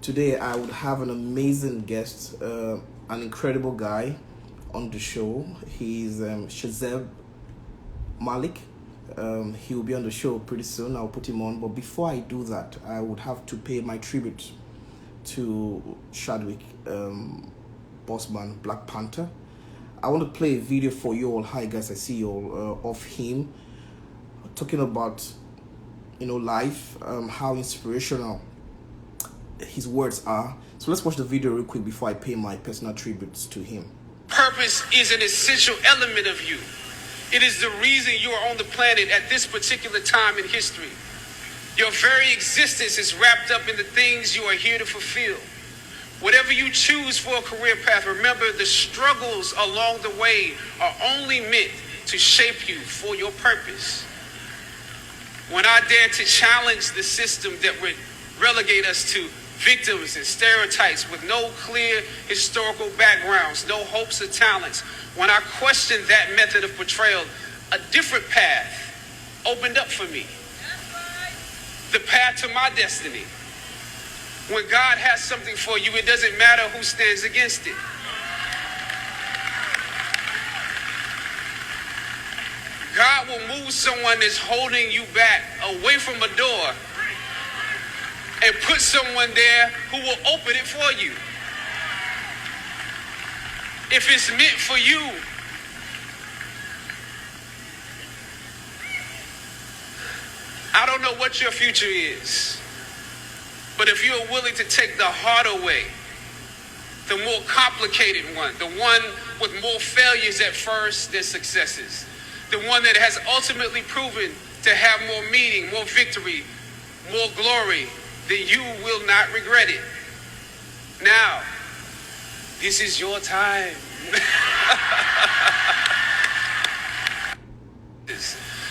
Today I would have an amazing guest, an incredible guy on the show. He's Shahzeb Malik. He will be on the show pretty soon. I'll put him on. But before I do that, I would have to pay my tribute to Chadwick Boseman, Black Panther. I want to play a video for you all. Hi guys, I see you all of him talking about life, how inspirational his words are. So let's watch the video real quick before I pay my personal tributes to him. Purpose is an essential element of you. It is the reason you are on the planet at this particular time in history. Your very existence is wrapped up in the things you are here to fulfill. Whatever you choose for a career path, remember the struggles along the way are only meant to shape you for your purpose. When I dare to challenge the system that would relegate us to victims and stereotypes with no clear historical backgrounds, no hopes or talents, when I questioned that method of portrayal, a different path opened up for me. The path to my destiny. When God has something for you, it doesn't matter who stands against it. God will move someone that's holding you back away from a door and put someone there who will open it for you. If it's meant for you, I don't know what your future is, but if you're willing to take the harder way, the more complicated one, the one with more failures at first than successes, the one that has ultimately proven to have more meaning, more victory, more glory, then you will not regret it. Now, this is your time.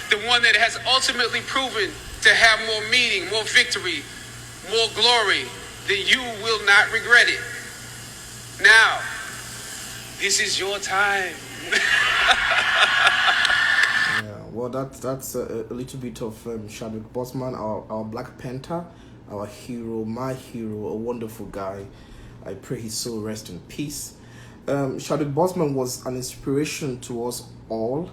The one that has ultimately proven to have more meaning, more victory, more glory, then you will not regret it. Now, this is your time. Yeah, well, that's a little bit of Chadwick Boseman, our Black Panther, our hero, my hero, a wonderful guy. I pray his soul rest in peace. Chadwick Boseman was an inspiration to us all.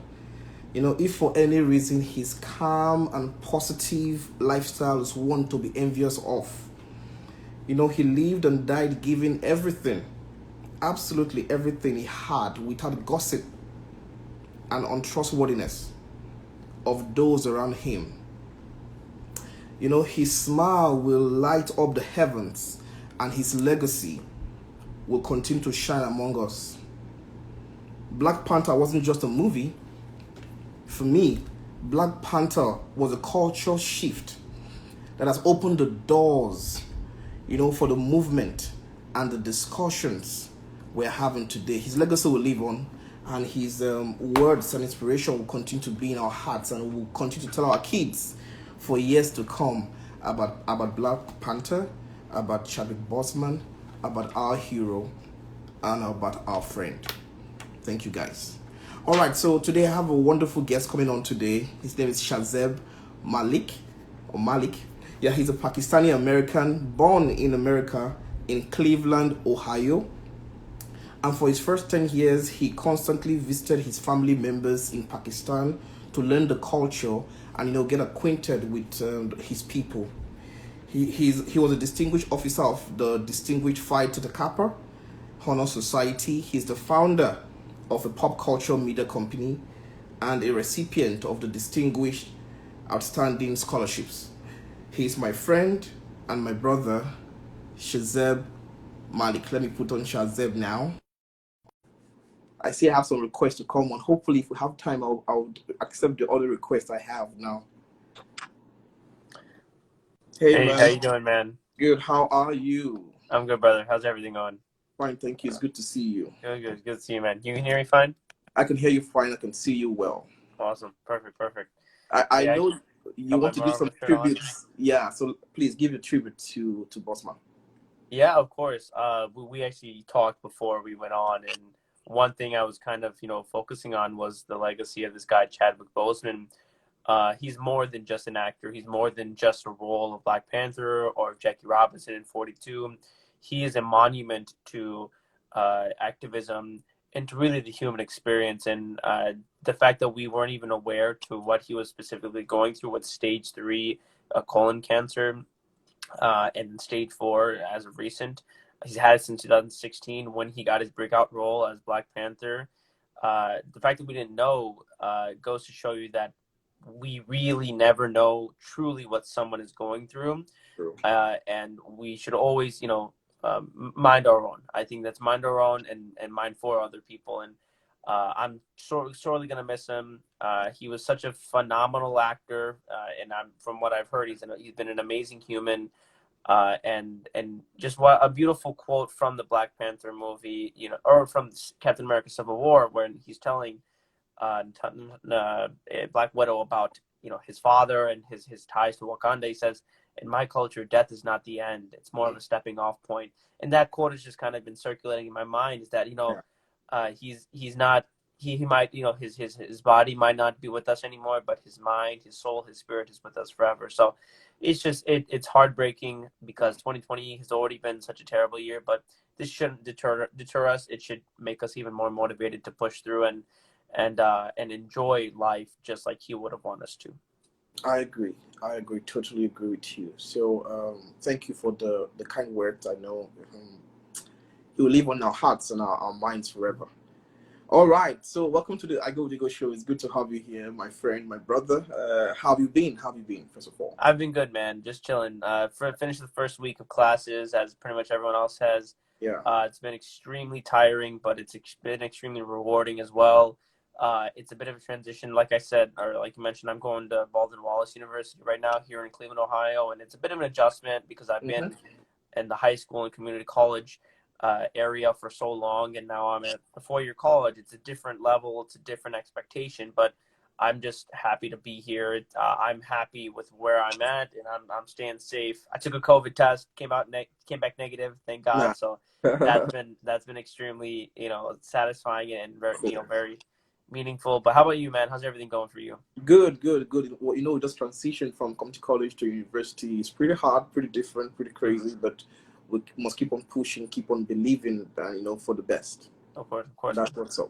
If for any reason his calm and positive lifestyle is one to be envious of. He lived and died giving everything, absolutely everything he had, without gossip and untrustworthiness of those around him. His smile will light up the heavens, and his legacy will continue to shine among us. Black Panther wasn't just a movie. For me, Black Panther was a cultural shift that has opened the doors, for the movement and the discussions we're having today. His legacy will live on, and his words and inspiration will continue to be in our hearts, and we'll continue to tell our kids for years to come about Black Panther, about Chadwick Boseman, about our hero, and about our friend. Thank you, guys. All right, so today I have a wonderful guest coming on today. His name is Shahzeb Malik, or Malik. Yeah, he's a Pakistani American, born in America, in Cleveland, Ohio. And for his first 10 years, he constantly visited his family members in Pakistan to learn the culture and get acquainted with his people. He was a distinguished officer of the distinguished Phi Theta Kappa Honor Society. He's the founder of a pop culture media company and a recipient of the distinguished outstanding scholarships. He's my friend and my brother, Shahzeb Malik. Let me put on Shahzeb now. I see I have some requests to come on. Hopefully, if we have time, I'll accept the other requests I have now. Hey, man. how you doing, man? Good. How are you? I'm good, brother. How's everything going? Fine, thank you. It's good to see you. Good to see you, man. You can hear me fine? I can hear you fine. I can see you well. Awesome. Perfect. I know you want to do some tributes. Yeah, so please give a tribute to Boseman. Yeah, of course. We actually talked before we went on, and one thing I was kind of, focusing on was the legacy of this guy, Chadwick Boseman. he's more than just an actor. He's more than just a role of Black Panther or Jackie Robinson in 42. He is a monument to activism and to really the human experience. And the fact that we weren't even aware to what he was specifically going through with stage 3 colon cancer and stage 4 as of recent. He's had it since 2016 when he got his breakout role as Black Panther. The fact that we didn't know goes to show you that we really never know truly what someone is going through. And we should always, mind our own. I think that's mind our own and mind for other people. And I'm sorely going to miss him. He was such a phenomenal actor. And from what I've heard, he's been an amazing human. And just what a beautiful quote from the Black Panther movie, or from Captain America Civil War, when he's telling Black Widow about his father and his ties to Wakanda. He says, "In my culture, death is not the end; it's more of a stepping off point." And that quote has just kind of been circulating in my mind. Is that he's not. He might, his body might not be with us anymore, but his mind, his soul, his spirit is with us forever. So it's just, it's heartbreaking because 2020 has already been such a terrible year, but this shouldn't deter us. It should make us even more motivated to push through and enjoy life just like he would have wanted us to. I agree. Totally agree with you. So thank you for the kind words. I know it will live on our hearts and our minds forever. All right, so welcome to the I Go Digo show. It's good to have you here, my friend, my brother. How have you been? First of all? I've been good, man. Just chilling. Finished the first week of classes, as pretty much everyone else has. Yeah. It's been extremely tiring, but it's been extremely rewarding as well. It's a bit of a transition, like I said, or like you mentioned. I'm going to BaldwinWallace University right now here in Cleveland, Ohio, and it's a bit of an adjustment because I've been in the high school and community college area for so long, and now I'm at the 4-year college. It's a different level, it's a different expectation, but I'm just happy to be here. I'm happy with where I'm at, and I'm staying safe. I took a COVID test, came back negative, thank God. Nah. So that's been extremely satisfying and very meaningful. But how about you, man? How's everything going for you? Good. Well, just transition from community college to university is pretty hard, pretty different, pretty crazy, but we must keep on pushing, keep on believing, for the best. Of course. That's what's up.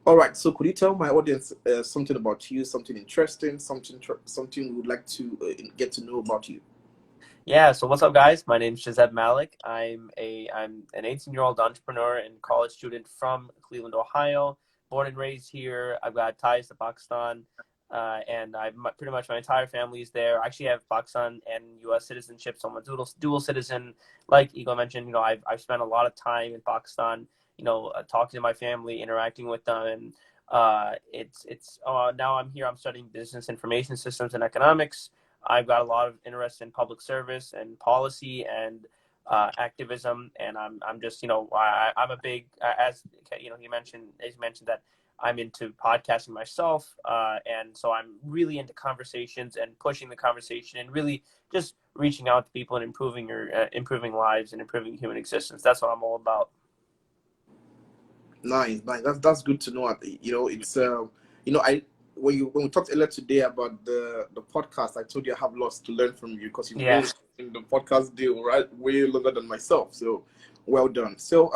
All right. So, could you tell my audience something about you, something interesting, something we would like to get to know about you? Yeah. So, what's up, guys? My name is Shahzeb Malik. I'm an 18-year-old entrepreneur and college student from Cleveland, Ohio. Born and raised here. I've got ties to Pakistan. And pretty much my entire family is there. I actually have Pakistan and U.S. citizenship, so I'm a dual citizen. Like Ego mentioned, I've spent a lot of time in Pakistan, talking to my family, interacting with them, and now I'm here. I'm studying business information systems and economics. I've got a lot of interest in public service and policy and activism, and I'm just I'm a big as he mentioned that I'm into podcasting myself, and so I'm really into conversations and pushing the conversation and really just reaching out to people and improving lives and improving human existence. That's what I'm all about. Nice. That's good to know. It's when we talked earlier today about the podcast, I told you I have lots to learn from you because you've been in the podcast deal way longer than myself. So well done. So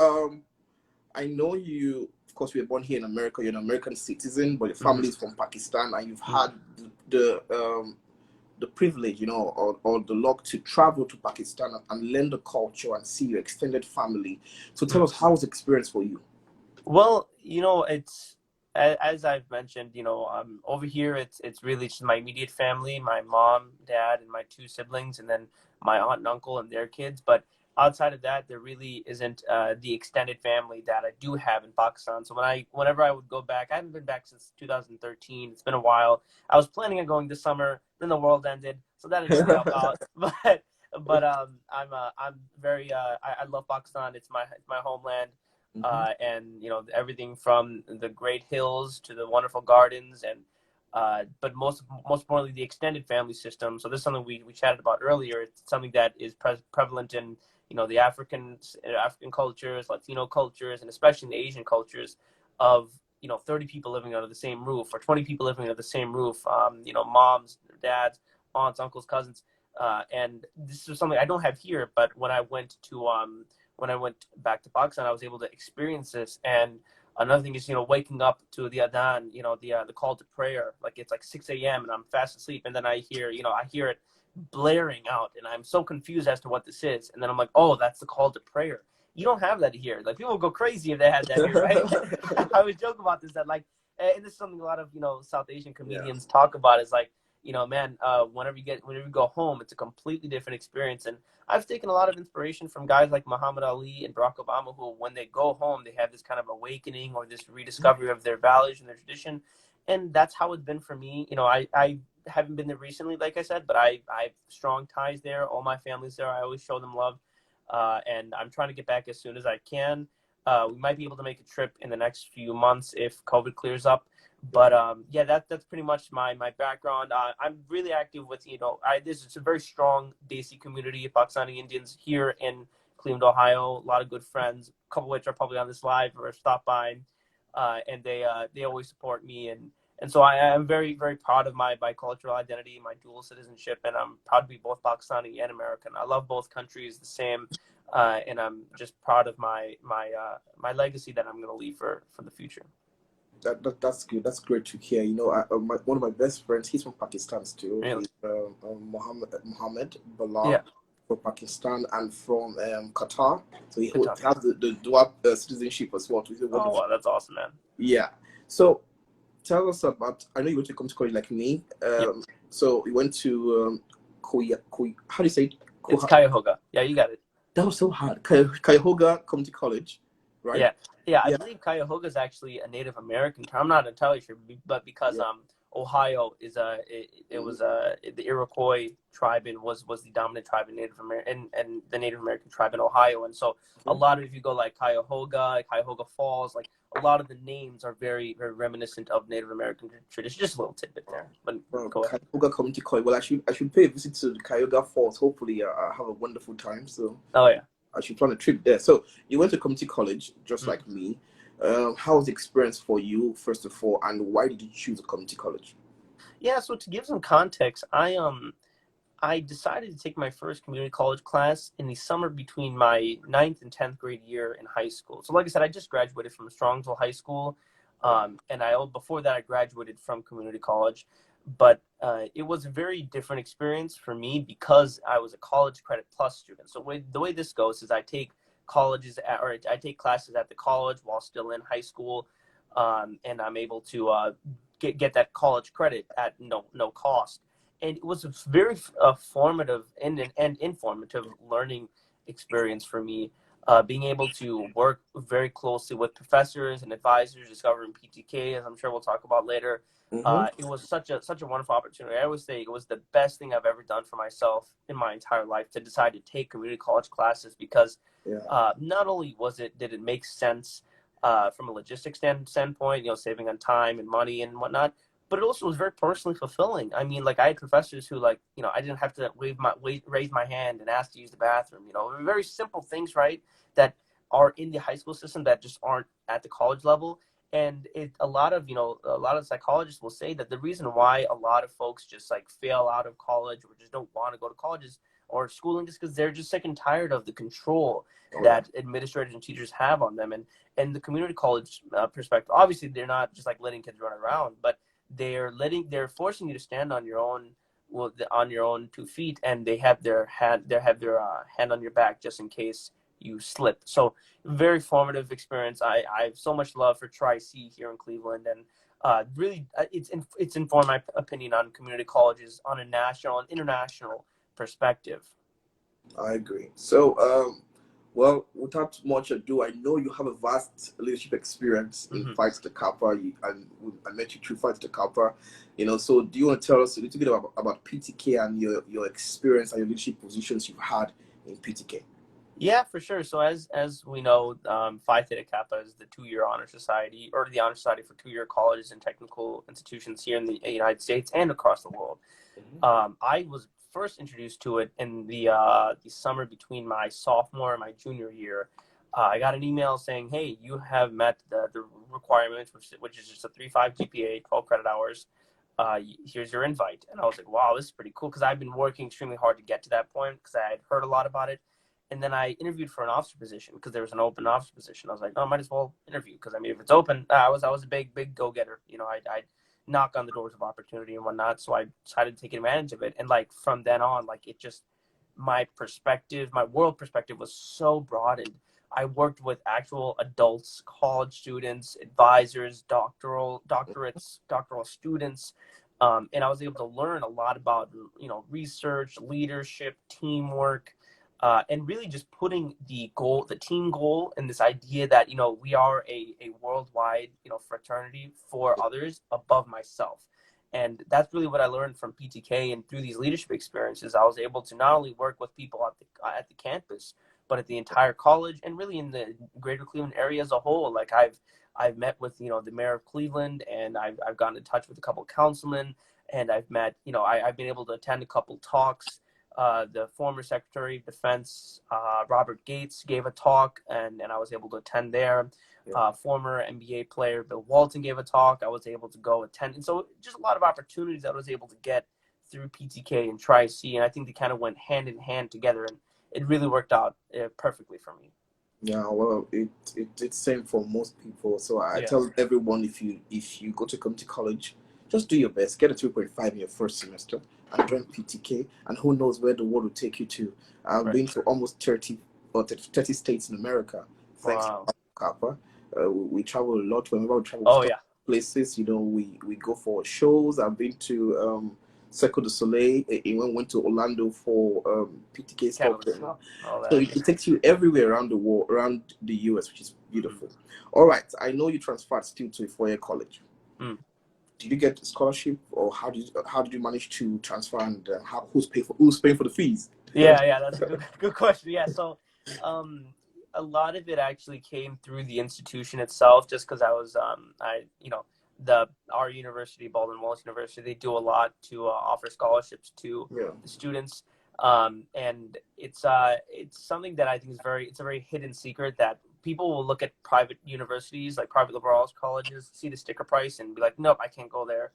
I know you. Of course, we were born here in America. You're an American citizen, but your family is from Pakistan, and you've had the privilege, or the luck to travel to Pakistan and learn the culture and see your extended family. So tell us, how was the experience for you? Well, it's as I've mentioned, over here it's really just my immediate family, my mom, dad, and my 2 siblings, and then my aunt and uncle and their kids. But outside of that, there really isn't the extended family that I do have in Pakistan. So whenever I would go back, I haven't been back since 2013. It's been a while. I was planning on going this summer, then the world ended, so that didn't help out. But I'm very I love Pakistan. It's my homeland. And everything from the great hills to the wonderful gardens, and but most importantly, the extended family system. So this is something we chatted about earlier. It's something that is prevalent in the African cultures, Latino cultures, and especially in the Asian cultures, of 30 people living under the same roof or 20 people living under the same roof, moms, dads, aunts, uncles, cousins. And this is something I don't have here, but when I went back to Pakistan, I was able to experience this. And another thing is, waking up to the adhan, the call to prayer. Like it's like 6 a.m. and I'm fast asleep, and then I hear it blaring out, and I'm so confused as to what this is. And then I'm like, oh, that's the call to prayer. You don't have that here. Like people would go crazy if they had that here, right? I always joke about this, that like, and this is something a lot of South Asian comedians talk about, is like, man, whenever you go home, it's a completely different experience. And I've taken a lot of inspiration from guys like Muhammad Ali and Barack Obama, who when they go home, they have this kind of awakening or this rediscovery of their values and their tradition. And that's how it's been for me. I haven't been there recently, like I said, but I have strong ties there. All my family's there. I always show them love. And I'm trying to get back as soon as I can. We might be able to make a trip in the next few months if COVID clears up. But that's pretty much my background. I'm really active with, there's a very strong Desi community of Pakistani Indians here in Cleveland, Ohio. A lot of good friends, a couple of which are probably on this live or stop by. And they always support me. And so I am very, very proud of my bicultural identity, my dual citizenship, and I'm proud to be both Pakistani and American. I love both countries the same, and I'm just proud of my legacy that I'm going to leave for the future. That's good. That's great to hear. One of my best friends, he's from Pakistan too. Really? Mohammed Balal. Yeah. From Pakistan and from Qatar. So he has the dual citizenship as well. Oh, wow, that's awesome, man. Yeah. So tell us about, I know you went to community college like me. So you went to how do you say it? It's Cuyahoga. Yeah, you got it. That was so hard. Cuyahoga Community College, right? Yeah. I believe Cuyahoga is actually a Native American term. I'm not entirely sure, but because Ohio is the Iroquois tribe and was the dominant tribe in Native American and the Native American tribe in Ohio, and so a lot of, if you go like Cuyahoga Falls, like a lot of the names are very, very reminiscent of Native American tradition. Just a little tidbit there. But Cuyahoga Community College. Well, I should pay a visit to Cuyahoga Falls. Hopefully, I have a wonderful time. So I should plan a trip there. So you went to community college just like me. How was the experience for you, first of all, and why did you choose a community college? Yeah, so to give some context, I decided to take my first community college class in the summer between my 9th and 10th grade year in high school. So like I said, I just graduated from Strongsville High School, and before that I graduated from community college. But it was a very different experience for me because I was a college credit plus student. So the way this goes is I take classes at the college while still in high school, and I'm able to get that college credit at no cost. And it was a very formative and informative learning experience for me, being able to work very closely with professors and advisors, discovering PTK, as I'm sure we'll talk about later. It was such a wonderful opportunity. I always say it was the best thing I've ever done for myself in my entire life, to decide to take community college classes, because not only did it make sense from a logistics standpoint, saving on time and money and whatnot, but it also was very personally fulfilling. I mean, like I had professors who I didn't have to raise my hand and ask to use the bathroom, very simple things, right, that are in the high school system that just aren't at the college level. And a lot of psychologists will say that the reason why a lot of folks just fail out of college or just don't want to go to colleges or schooling is because they're just sick and tired of the control that administrators and teachers have on them. And the community college perspective, obviously they're not just letting kids run around, but they're forcing you to stand on your own, on your own 2 feet, and they have their hand on your back just in case you slip. So very formative experience. I have so much love for Tri-C here in Cleveland, and really it's informed my opinion on community colleges on a national and international perspective. I agree. So well, without much ado, I know you have a vast leadership experience in Phi Theta Kappa, and I met you through Phi Theta Kappa. So do you want to tell us a little bit about PTK and your experience and your leadership positions you've had in PTK? Yeah, for sure. So as we know, Phi Theta Kappa is the 2-year honor society, or the honor society for 2-year colleges and technical institutions here in the United States and across the world. I was first introduced to it in the summer between my sophomore and my junior year. I got an email saying, hey, you have met the requirements, which is just a 3.5 GPA, 12 credit hours. Here's your invite. And I was like, wow, this is pretty cool, because I've been working extremely hard to get to that point because I had heard a lot about it. And then I interviewed for an officer position because there was an open officer position. I was like, oh, I might as well interview, because I mean, if it's open, I was a big go-getter. You know, I'd knock on the doors of opportunity and whatnot. So I decided to take advantage of it. And like from then on, like it just, my perspective, my world perspective was so broadened. I worked with actual adults, college students, advisors, doctorates, doctoral students, and I was able to learn a lot about, you know, research, leadership, teamwork, and really just putting the team goal, and this idea that, you know, we are a worldwide, you know, fraternity for others above myself. And that's really what I learned from PTK, and through these leadership experiences, I was able to not only work with people at the campus, but at the entire college, and really in the greater Cleveland area as a whole. Like I've met with, you know, the mayor of Cleveland, and I've gotten in touch with a couple of councilmen, and I've met, you know, I've been able to attend a couple talks. The former Secretary of Defense, Robert Gates, gave a talk, and I was able to attend there. Former NBA player Bill Walton gave a talk. I was able to go attend. And so just a lot of opportunities I was able to get through PTK and Tri-C. And I think they kind of went hand in hand together. And it really worked out perfectly for me. Yeah, well, it's same for most people. So I tell everyone, if you go to community college, just do your best. Get a 3.5 in your first semester and join PTK. And who knows where the world will take you to. I've been to almost 30 states in America. Thanks to Kappa. We travel a lot. Whenever we travel places, you know, we go for shows. I've been to Cirque du Soleil. Even went to Orlando for PTK stuff. So it takes you everywhere around the world, around the US, which is beautiful. All right, I know you transferred still to a 4-year college. Did you get a scholarship, or how did you manage to transfer, and who's paying for the fees? Yeah, that's a good question. Yeah, so a lot of it actually came through the institution itself, just because I was our university, BaldwinWallace University, they do a lot to offer scholarships to the students, and it's something that I think it's a very hidden secret, that people will look at private universities, like private liberal arts colleges, see the sticker price and be like, nope, I can't go there.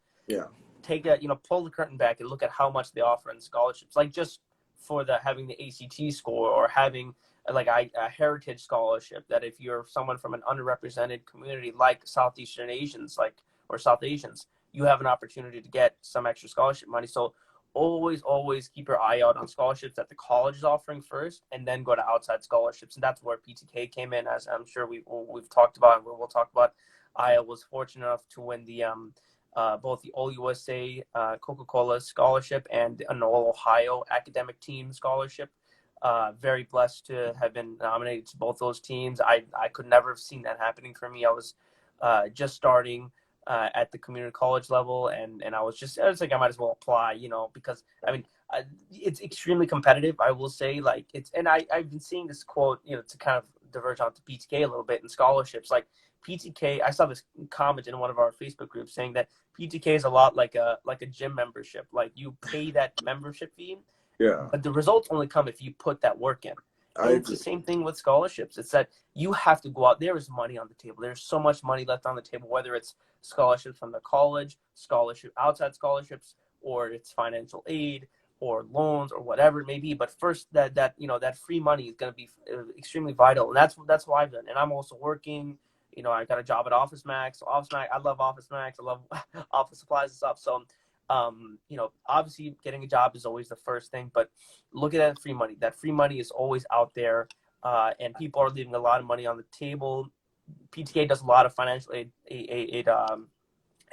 Take that, pull the curtain back and look at how much they offer in scholarships, like just for having the ACT score, or having like a heritage scholarship, that if you're someone from an underrepresented community like Southeastern Asians, or South Asians, you have an opportunity to get some extra scholarship money. So always keep your eye out on scholarships that the college is offering first, and then go to outside scholarships. And that's where PTK came in, as I'm sure we've talked about, and we'll talk about. I was fortunate enough to win the both the All USA Coca-Cola scholarship and an All Ohio academic team scholarship. Very blessed to have been nominated to both those teams. I could never have seen that happening for me. I was just starting at the community college level, and I was like, I might as well apply, because I mean, it's extremely competitive, I will say. Like I've been seeing this quote, to kind of diverge onto PTK a little bit, and scholarships. Like PTK, I saw this comment in one of our Facebook groups saying that PTK is a lot like a gym membership. Like you pay that membership fee, but the results only come if you put that work in. And it's the same thing with scholarships. It's that you have to go out. There is money on the table. There's so much money left on the table, whether it's scholarships from the college, outside scholarships, or it's financial aid or loans or whatever it may be. But first, that free money is going to be extremely vital, and that's what I've done. And I'm also working. I got a job at Office Max. So Office Max, I love Office Max. I love office supplies and stuff. So, obviously getting a job is always the first thing, but look at that free money. That free money is always out there, and people are leaving a lot of money on the table. PTK does a lot of financial aid,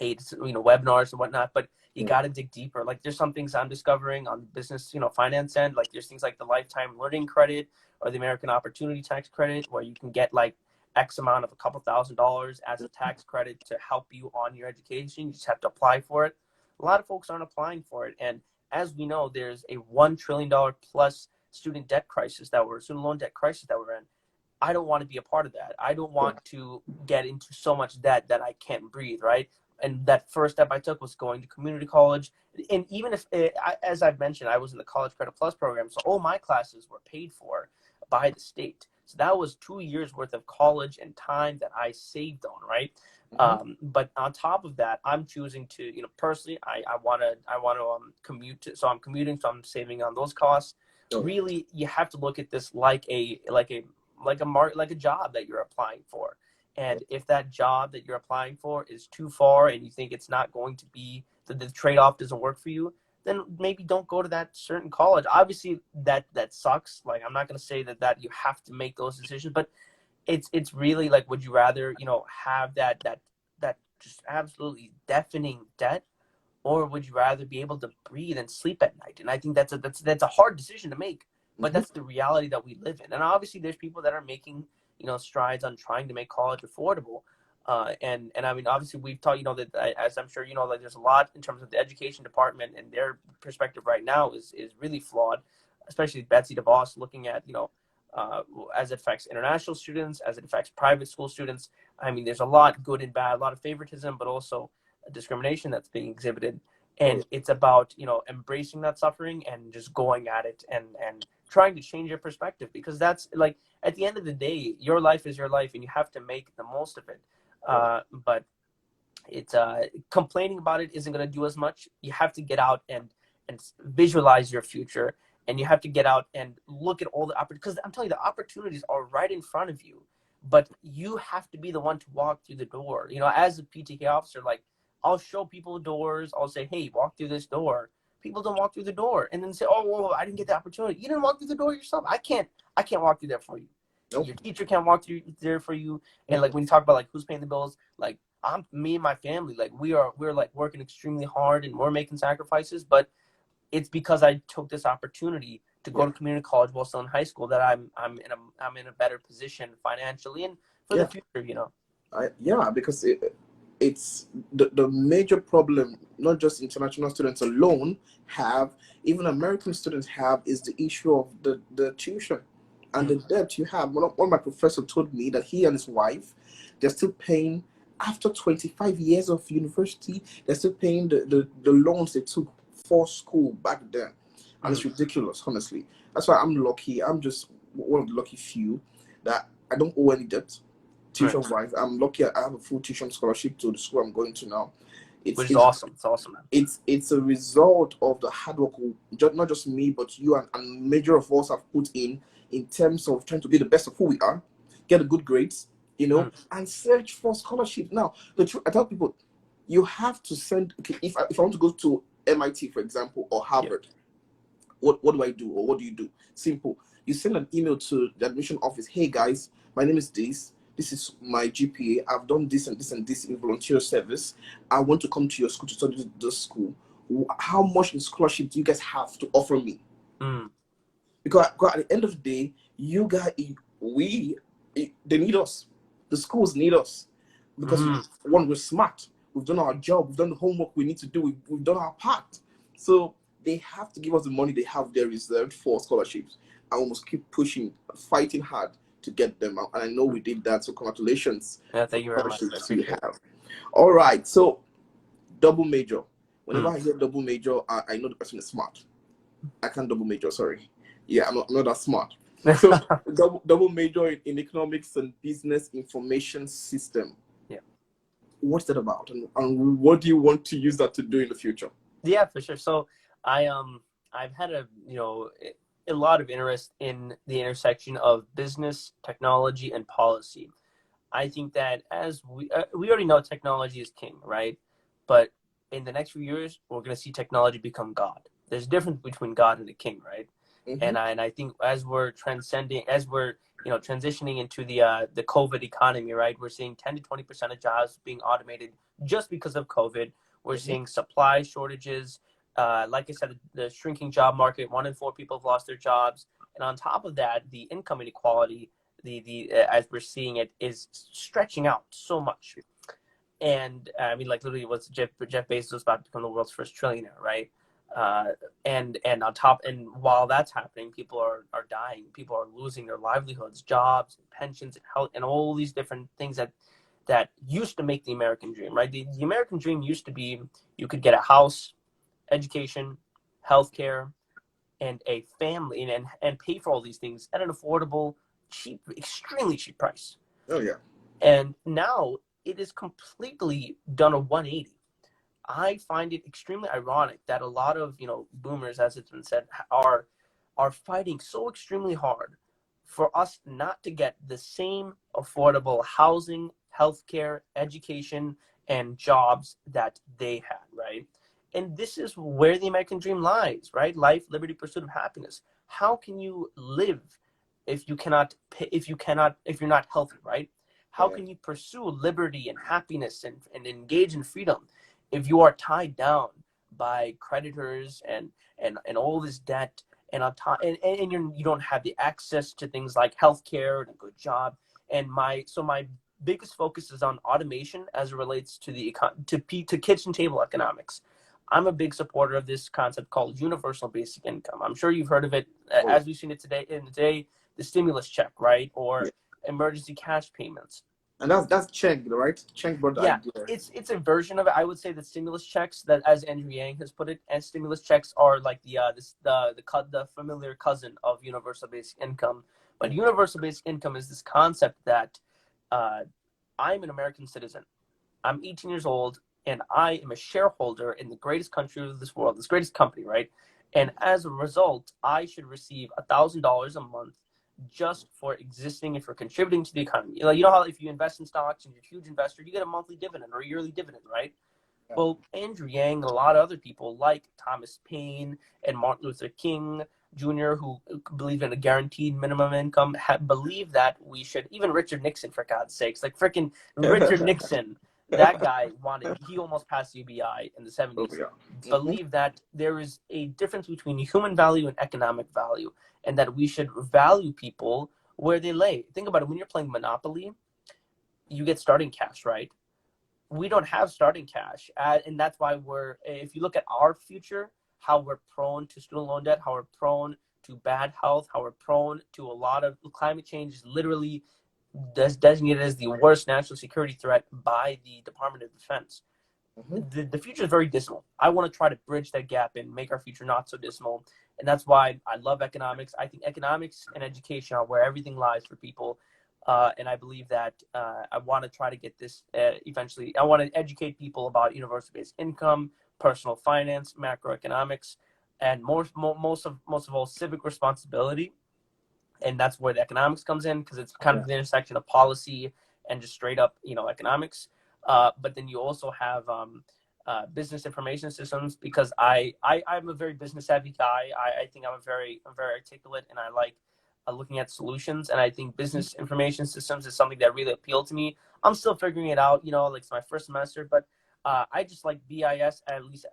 webinars and whatnot, but you got to dig deeper. Like there's some things I'm discovering on the business, finance end. Like there's things like the lifetime learning credit or the American Opportunity Tax Credit, where you can get like X amount of a couple $1,000s as a tax credit to help you on your education. You just have to apply for it. A lot of folks aren't applying for it. And as we know, there's a $1 trillion plus student loan debt crisis that we're in. I don't want to be a part of that. I don't want to get into so much debt that I can't breathe, right? And that first step I took was going to community college. And even if, as I've mentioned, I was in the College Credit Plus program, so all my classes were paid for by the state. So that was 2 years worth of college and time that I saved on, right? But on top of that, I'm choosing to, personally, I want to commute so I'm commuting, so I'm saving on those costs. Really, you have to look at this like a job that you're applying for. And if that job that you're applying for is too far and you think it's not going to be, the trade-off doesn't work for you, then maybe don't go to that certain college. Obviously, that sucks. Like, I'm not going to say that you have to make those decisions, but it's really like, would you rather, have that just absolutely deafening debt, or would you rather be able to breathe and sleep at night? And I think that's a hard decision to make, but that's the reality that we live in. And obviously, there's people that are making, strides on trying to make college affordable. And I mean, obviously, we've talked, that, as I'm sure like, there's a lot in terms of the education department, and their perspective right now is really flawed, especially Betsy DeVos looking at, as it affects international students, as it affects private school students. I mean, there's a lot good and bad, a lot of favoritism, but also discrimination that's being exhibited. And it's about, embracing that suffering and just going at it and trying to change your perspective, because that's like, at the end of the day, your life is your life and you have to make the most of it. But it's complaining about it isn't going to do as much. You have to get out and visualize your future, and you have to get out and look at all the opportunities, because I'm telling you, the opportunities are right in front of you, but you have to be the one to walk through the door. As a PTK officer, like, I'll show people doors. I'll say, hey, walk through this door. People don't walk through the door, and then say, oh, well, I didn't get the opportunity. You didn't walk through the door yourself. I can't walk through there for you. Nope. Your teacher can't walk through there for you. And like, when you talk about like who's paying the bills, like, me and my family, like, we're like working extremely hard and we're making sacrifices, but it's because I took this opportunity to go to community college while still in high school that I'm in a better position financially and for the future, because it's the major problem, not just international students alone have, even American students have, is the issue of the tuition and the debt you have. One of my professors told me that he and his wife, they're still paying, after 25 years of university, they're still paying the loans they took for school back then. And it's ridiculous, honestly. That's why I'm lucky. I'm just one of the lucky few that I don't owe any debt. Tuition-wise, I'm lucky. I have a full tuition scholarship to the school I'm going to now. Which is awesome. It's awesome, man. It's a result of the hard work, not just me, but you and major of us have put in terms of trying to be the best of who we are, get a good grades, and search for scholarship. Now, I tell people, you have to send. Okay, if I want to go to MIT, for example, or Harvard, what do I do, or what do you do? Simple. You send an email to the admission office. Hey guys, my name is this. This is my GPA. I've done this and this and this in volunteer service. I want to come to your school to study this school. How much in scholarship do you guys have to offer me? Because at the end of the day, you guys, they need us. The schools need us. Because we're smart. We've done our job. We've done the homework we need to do. We've done our part. So they have to give us the money they have there reserved for scholarships. And we must keep pushing, fighting hard to get them out. And I know we did that. So congratulations. Yeah, thank you very much. All right. So double major. Whenever I hear double major, I know the person is smart. I can't double major, sorry. Yeah, I'm not that smart. So double major in economics and business information system. Yeah. What's that about? And what do you want to use that to do in the future? Yeah, for sure. So I've had a lot of interest in the intersection of business, technology, and policy. I think that as we already know, technology is king, right? But in the next few years, we're going to see technology become God. There's a difference between God and a king, right? And I think as we're transitioning into the COVID economy, right? We're seeing 10 to 20% of jobs being automated just because of COVID. We're seeing supply shortages. Like I said, the shrinking job market, 1 in 4 people have lost their jobs. And on top of that, the income inequality, as we're seeing it, is stretching out so much. And I mean, like, literally, what's Jeff Bezos about to become the world's first trillionaire, right? And on top, and while that's happening, people are dying. People are losing their livelihoods, jobs, pensions, and health, and all these different things that used to make the American dream, right? The American dream used to be you could get a house, education, healthcare, and a family, and pay for all these things at an affordable, cheap, extremely cheap price. Oh yeah. And now it is completely done a 180. I find it extremely ironic that a lot of, boomers, as it's been said, are fighting so extremely hard for us not to get the same affordable housing, healthcare, education, and jobs that they had, right? And this is where the American dream lies, right? Life, liberty, pursuit of happiness. How can you live if you're not healthy, right? How can you pursue liberty and happiness and engage in freedom if you are tied down by creditors and all this debt, and on top, and you don't have the access to things like healthcare and a good job? And my biggest focus is on automation as it relates to to kitchen table economics. I'm a big supporter of this concept called universal basic income. I'm sure you've heard of it, as we've seen it today, the stimulus check, right? Or emergency cash payments. And that's Cheng, right? Cheng brought the idea. It's a version of it. I would say that stimulus checks, that, as Andrew Yang has put it, and stimulus checks are like the familiar cousin of universal basic income. But universal basic income is this concept that I'm an American citizen. I'm 18 years old, and I am a shareholder in the greatest country of this world, this greatest company, right? And as a result, I should receive $1,000 a month just for existing and for contributing to the economy. You know how if you invest in stocks and you're a huge investor, you get a monthly dividend or a yearly dividend, right? Yeah. Well, Andrew Yang and a lot of other people like Thomas Paine and Martin Luther King Jr., who believe in a guaranteed minimum income, believe that we should, even Richard Nixon, for God's sakes, like freaking Richard Nixon, that guy he almost passed UBI in the 70s, believe that there is a difference between human value and economic value, and that we should value people where they lay. Think about it. When you're playing Monopoly, you get starting cash, right? We don't have starting cash. And that's why if you look at our future, how we're prone to student loan debt, how we're prone to bad health, how we're prone to a lot of climate change, is literally designated as the worst national security threat by the Department of Defense. The future is very dismal. I want to try to bridge that gap and make our future not so dismal. And that's why I love economics. I think economics and education are where everything lies for people. And I believe that I want to try to get this eventually. I want to educate people about universal basic income, personal finance, macroeconomics, and most of all, civic responsibility. And that's where the economics comes in, because it's kind of the intersection of policy and just straight up, economics. But then you also have business information systems, because I'm a very business savvy guy. I think I'm very articulate, and I like looking at solutions. And I think business information systems is something that really appealed to me. I'm still figuring it out, like it's my first semester, but I just like BIS, at least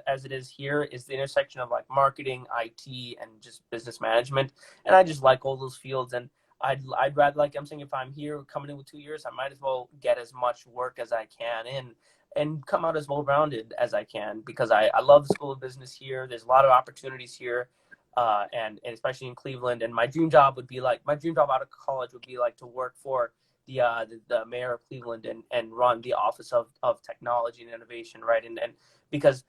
as it is here, is the intersection of like marketing, IT, and just business management. And I just like all those fields. And I'd rather, like I'm saying, if I'm here coming in with 2 years, I might as well get as much work as I can in and come out as well-rounded as I can, because I love the School of Business here. There's a lot of opportunities here, and especially in Cleveland. And my dream job out of college would be like to work for the mayor of Cleveland and run the Office of Technology and Innovation, right? And because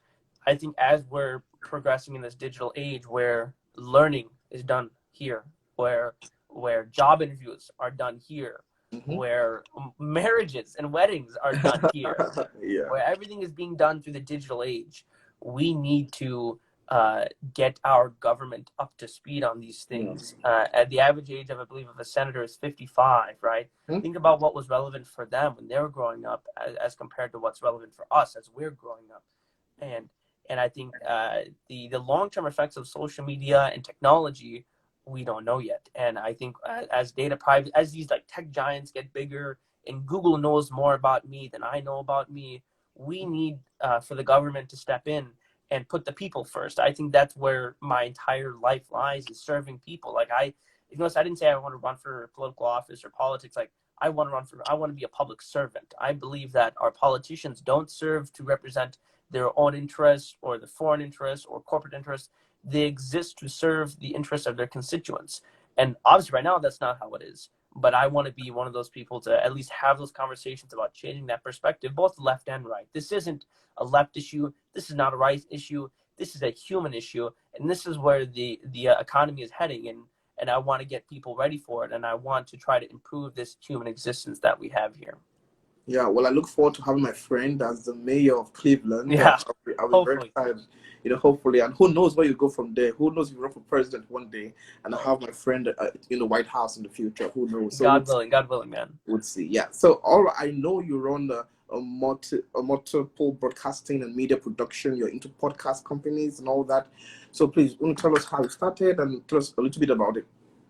I think as we're progressing in this digital age where learning is done here, where job interviews are done here, where marriages and weddings are done here, where everything is being done through the digital age, we need to get our government up to speed on these things. At the average age of, I believe, of a senator is 55, right? Think about what was relevant for them when they were growing up as compared to what's relevant for us as we're growing up. And I think the long-term effects of social media and technology, we don't know yet. And I think as these like tech giants get bigger and Google knows more about me than I know about me, we need for the government to step in and put the people first. I think that's where my entire life lies, is serving people. Like I didn't say I want to run for political office or politics. Like I want to be a public servant. I believe that our politicians don't serve to represent their own interests or the foreign interests or corporate interests. They exist to serve the interests of their constituents. And obviously right now that's not how it is. But I want to be one of those people to at least have those conversations about changing that perspective, both left and right. This isn't a left issue. This is not a right issue. This is a human issue. And this is where the economy is heading. and I want to get people ready for it, and I want to try to improve this human existence that we have here. Yeah, well, I look forward to having my friend as the mayor of Cleveland. Yeah, I'll be very hopefully. excited, hopefully. And who knows where you go from there? Who knows if you run for president one day and I have my friend in the White House in the future? Who knows? So God willing, man. We'll see. Yeah. So, all right, I know you run a multiple broadcasting and media production. You're into podcast companies and all that. So, please, tell us how you started and tell us a little bit about it.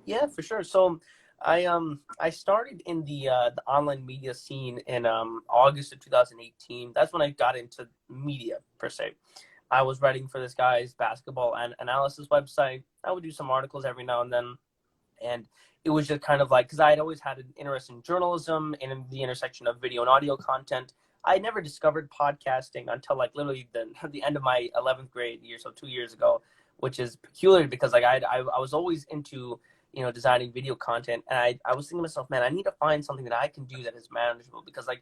Yeah, for sure. So I started in the online media scene in August of 2018. That's when I got into media per se. I was writing for this guy's basketball and analysis website. I would do some articles every now and then, and it was just kind of like, because I had always had an interest in journalism and in the intersection of video and audio content. I never discovered podcasting until like literally the end of my 11th grade year, so 2 years ago, which is peculiar because like I was always into designing video content, and I was thinking to myself, man, I need to find something that I can do that is manageable, because like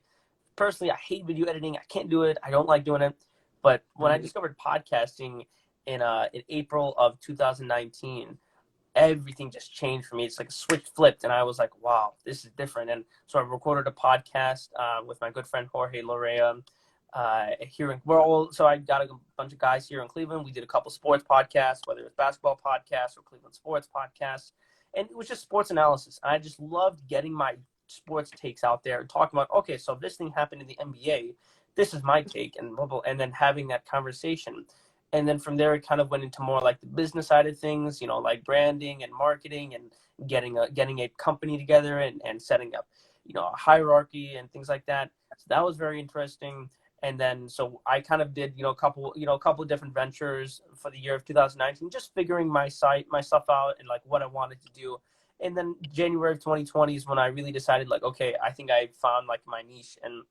personally I hate video editing. I can't do it. I don't like doing it. But when I discovered podcasting in April of 2019, everything just changed for me. It's like a switch flipped, and I was like, wow, this is different. And so I recorded a podcast with my good friend Jorge Lorea. So I got a bunch of guys here in Cleveland. We did a couple sports podcasts, whether it was basketball podcasts or Cleveland sports podcasts. And it was just sports analysis. I just loved getting my sports takes out there and talking about, okay, so this thing happened in the NBA. This is my take, and then having that conversation. And then from there, it kind of went into more like the business side of things, like branding and marketing and getting a company together and setting up, a hierarchy and things like that. So that was very interesting. And then, so I kind of did, a couple of different ventures for the year of 2019, just figuring my stuff out and like what I wanted to do. And then January of 2020 is when I really decided, like, okay, I think I found like my niche, and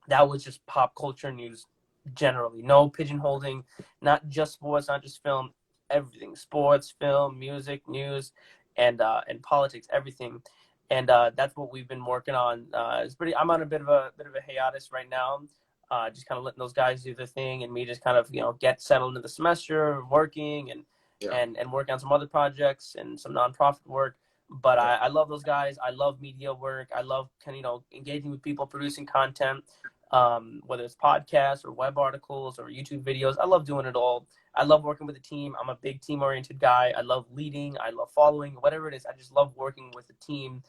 that was just pop culture news generally. No pigeonholing, not just sports, not just film, everything: sports, film, music, news, and politics, everything. And that's what we've been working on. I'm on a bit of a hiatus right now. Just kind of letting those guys do their thing, and me just kind of get settled into the semester, working and working on some other projects and some nonprofit work. But I love those guys. I love media work. I love engaging with people, producing content, whether it's podcasts or web articles or YouTube videos. I love doing it all. I love working with a team. I'm a big team-oriented guy. I love leading. I love following. Whatever it is, I just love working with a team.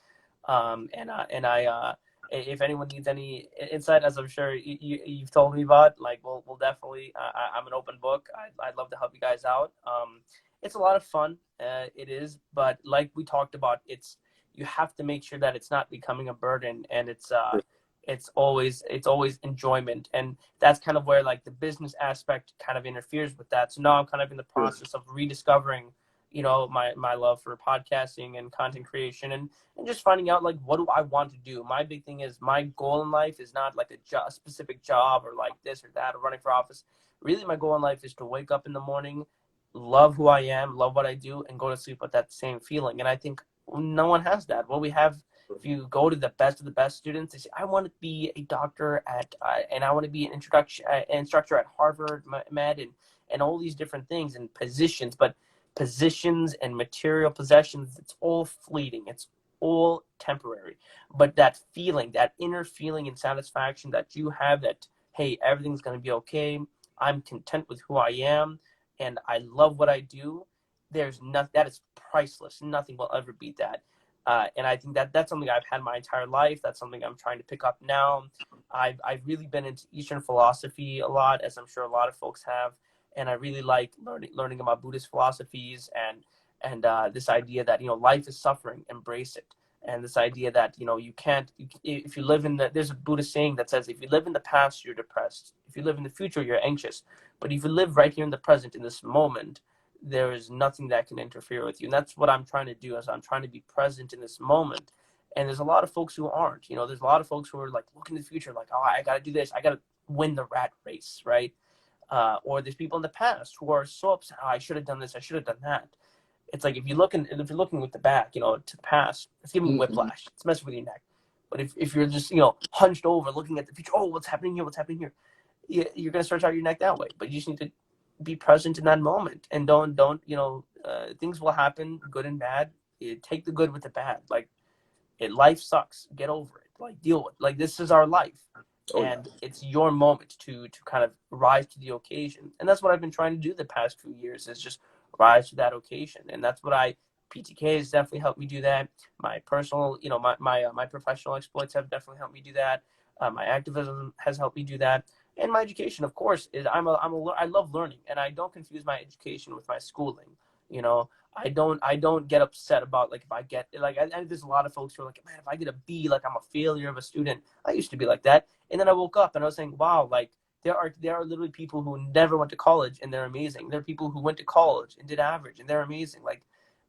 If anyone needs any insight, as I'm sure you've told me about, like we'll definitely. I'm an open book. I'd love to help you guys out. It's a lot of fun. It is, but like we talked about, you have to make sure that it's not becoming a burden, and it's always enjoyment, and that's kind of where like the business aspect kind of interferes with that. So now I'm kind of in the process of rediscovering my love for podcasting and content creation, and just finding out like what do I want to do. My big thing is, my goal in life is not like a specific job or like this or that or running for office. Really, my goal in life is to wake up in the morning, love who I am, love what I do, and go to sleep with that same feeling. And I think no one has that. What we have, if you go to the best of the best students, they say, I want to be a doctor and I want to be an instructor at Harvard Med and all these different things and positions. But positions and material possessions, it's all fleeting. It's all temporary. But that feeling, that inner feeling and satisfaction that you have, that, hey, everything's going to be okay. I'm content with who I am, and I love what I do. There's nothing that is priceless. Nothing will ever beat that. And I think that's something I've had my entire life. That's something I'm trying to pick up now. I've really been into Eastern philosophy a lot, as I'm sure a lot of folks have. And I really like learning about Buddhist philosophies and this idea that, life is suffering, embrace it. And this idea that, if you live there's a Buddhist saying that says, if you live in the past, you're depressed. If you live in the future, you're anxious. But if you live right here in the present, in this moment, there is nothing that can interfere with you. And that's what I'm trying to do, is I'm trying to be present in this moment. And there's a lot of folks who aren't. There's a lot of folks who are like looking to the future, like, oh, I got to do this. I got to win the rat race, right? Or there's people in the past who are so upset, oh, I should have done this, I should have done that. It's like, if you're looking with the back, to the past, it's giving you whiplash. It's messing with your neck. But if you're just, hunched over looking at the future, oh, what's happening here? You're going to stretch out your neck that way. But you just need to be present in that moment, and don't things will happen, good and bad. take the good with the bad. Like, life sucks. Get over it. Like, deal with it. Like, this is our life. Oh, And it's your moment to kind of rise to the occasion. And that's what I've been trying to do the past few years, is just rise to that occasion. And that's what PTK has definitely helped me do that. My personal, my professional exploits have definitely helped me do that. My activism has helped me do that. And my education, of course, is I love learning, and I don't confuse my education with my schooling. You know, I don't get upset about, like, if I get, like, there's a lot of folks who are like, man, if I get a B, like, I'm a failure of a student. I used to be like that. And then I woke up and I was saying, wow, like, there are literally people who never went to college and they're amazing. There are people who went to college and did average and they're amazing. Like,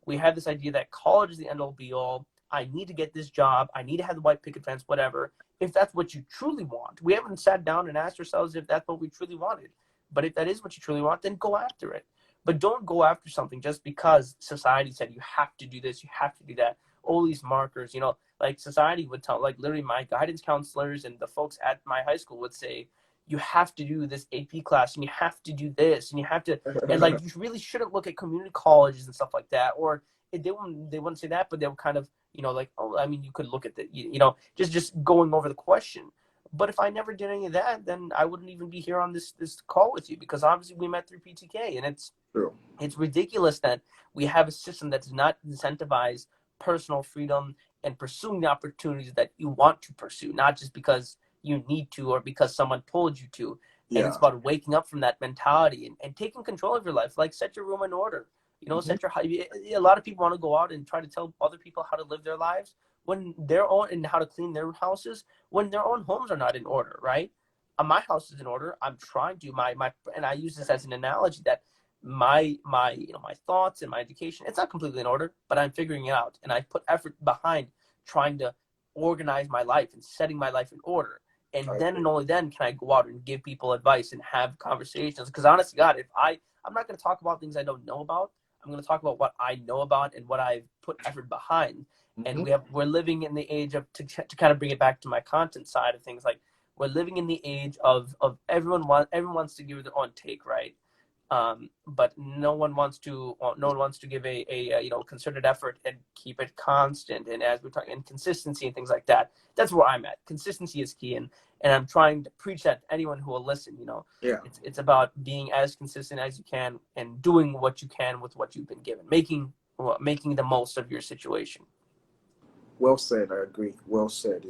we have this idea that college is the end all be all. I need to get this job. I need to have the white picket fence, whatever. If that's what you truly want, we haven't sat down and asked ourselves if that's what we truly wanted. But if that is what you truly want, then go after it. But don't go after something just because society said you have to do this, you have to do that. All these markers, like, society would tell, like, literally my guidance counselors and the folks at my high school would say, you have to do this AP class and you have to do this and you have to, and, like, you really shouldn't look at community colleges and stuff like that. Or they wouldn't say that, but they would kind of, like, oh, I mean, you could look at the, just going over the question. But if I never did any of that, then I wouldn't even be here on this call with you, because obviously we met through PTK, and it's true. It's ridiculous that we have a system that does not incentivize personal freedom and pursuing the opportunities that you want to pursue, not just because you need to or because someone told you to. Yeah. And it's about waking up from that mentality and taking control of your life. Like, set your room in order. Set your. A lot of people want to go out and try to tell other people how to live their lives when their own, and how to clean their houses when their own homes are not in order, right? My house is in order. I'm trying to and I use this as an analogy that my thoughts and my education, it's not completely in order, but I'm figuring it out, and I put effort behind trying to organize my life and setting my life in order. And then and only then can I go out and give people advice and have conversations. Because honestly, God, if I'm not going to talk about things I don't know about. I'm going to talk about what I know about and what I've put effort behind. And we're living in the age of, to kind of bring it back to my content side of things, like, we're living in the age of everyone wants to give their own take, right? But no one wants to give a concerted effort and keep it constant. And as we're talking, and consistency and things like that, that's where I'm at. Consistency is key, and I'm trying to preach that to anyone who will listen. Yeah. It's about being as consistent as you can and doing what you can with what you've been given, making the most of your situation. Well said. I agree. Well said.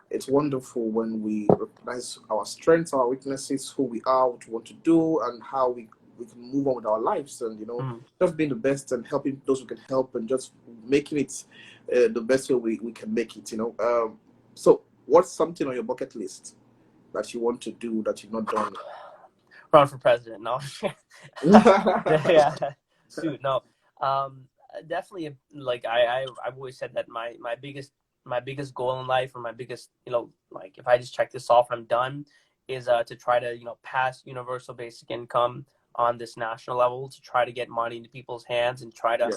It's wonderful when we recognize our strengths, our weaknesses, who we are, what we want to do, and how we can move on with our lives. And, just being the best and helping those who can help, and just making it the best way we can make it, So what's something on your bucket list that you want to do that you've not done? Run for president. No. Yeah. Shoot, no. Definitely, like, I've always said that my biggest goal in life, or my biggest, like, if I just check this off and I'm done, is to try to, pass universal basic income on this national level, to try to get money into people's hands and try to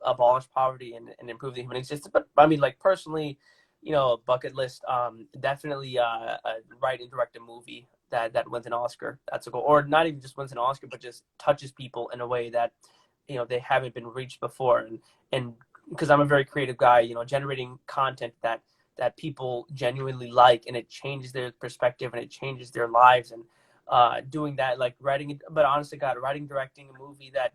abolish poverty and improve the human existence. But I mean, like, personally, bucket list, definitely write and direct a movie that wins an Oscar. That's a goal. Or not even just wins an Oscar, but just touches people in a way that, they haven't been reached before. And because I'm a very creative guy, generating content that people genuinely like, and it changes their perspective and it changes their lives. And doing that, like, writing, but honestly, God, directing a movie that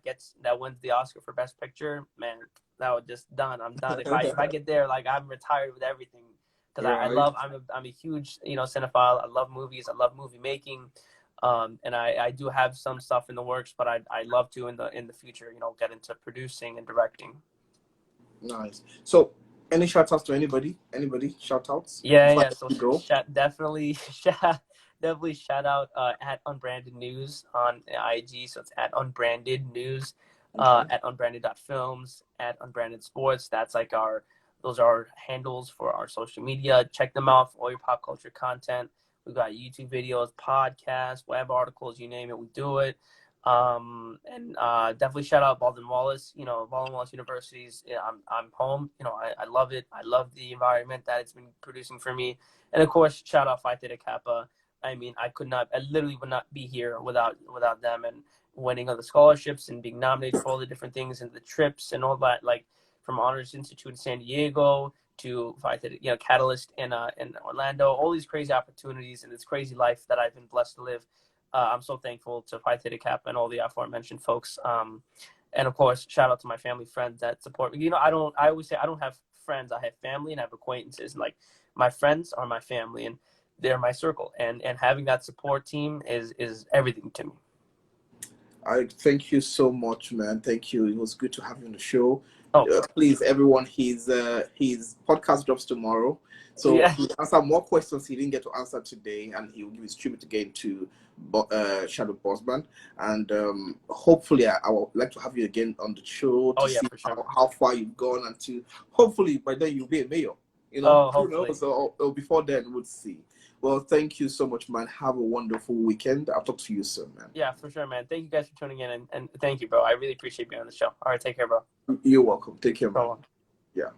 wins the Oscar for Best Picture, man, that was just done. I'm done. If I get there, like, I'm retired with everything, because I'm a huge cinephile. I love movies. I love movie making. And I do have some stuff in the works, but I love to in the future, get into producing and directing. Nice. So, any shout outs to anybody? Shout outs? Yeah. So definitely shout out at Unbranded News on IG. So it's at Unbranded News, at unbranded.films, at Unbranded Sports. That's like those are our handles for our social media. Check them out for all your pop culture content. We've got YouTube videos, podcasts, web articles, you name it, we do it. And definitely shout out BaldwinWallace. BaldwinWallace University's. I'm home. I love it. I love the environment that it's been producing for me. And of course, shout out Phi Theta Kappa. I mean, I literally would not be here without them. And winning other scholarships and being nominated for all the different things and the trips and all that, like from Honors Institute in San Diego to Phi Theta, Catalyst in Orlando, all these crazy opportunities and this crazy life that I've been blessed to live. I'm so thankful to Phi Theta Kappa and all the aforementioned folks. And of course, shout out to my family, friends that support me. I always say I don't have friends. I have family and I have acquaintances. And like my friends are my family and they're my circle. And having that support team is everything to me. I thank you so much, man. Thank you. It was good to have you on the show. Oh, please, everyone, his podcast drops tomorrow. So he'll answer more questions he didn't get to answer today, and he will give his tribute again to Chadwick Boseman. And hopefully, I would like to have you again on the show to see how far you've gone, and to hopefully by then you'll be a mayor. Hopefully. So before then, we'll see. Well, thank you so much, man. Have a wonderful weekend. I'll talk to you soon, man. Yeah, for sure, man. Thank you guys for tuning in, and thank you, bro. I really appreciate being on the show. All right, take care, bro. You're welcome. Take care, man. So long. Yeah.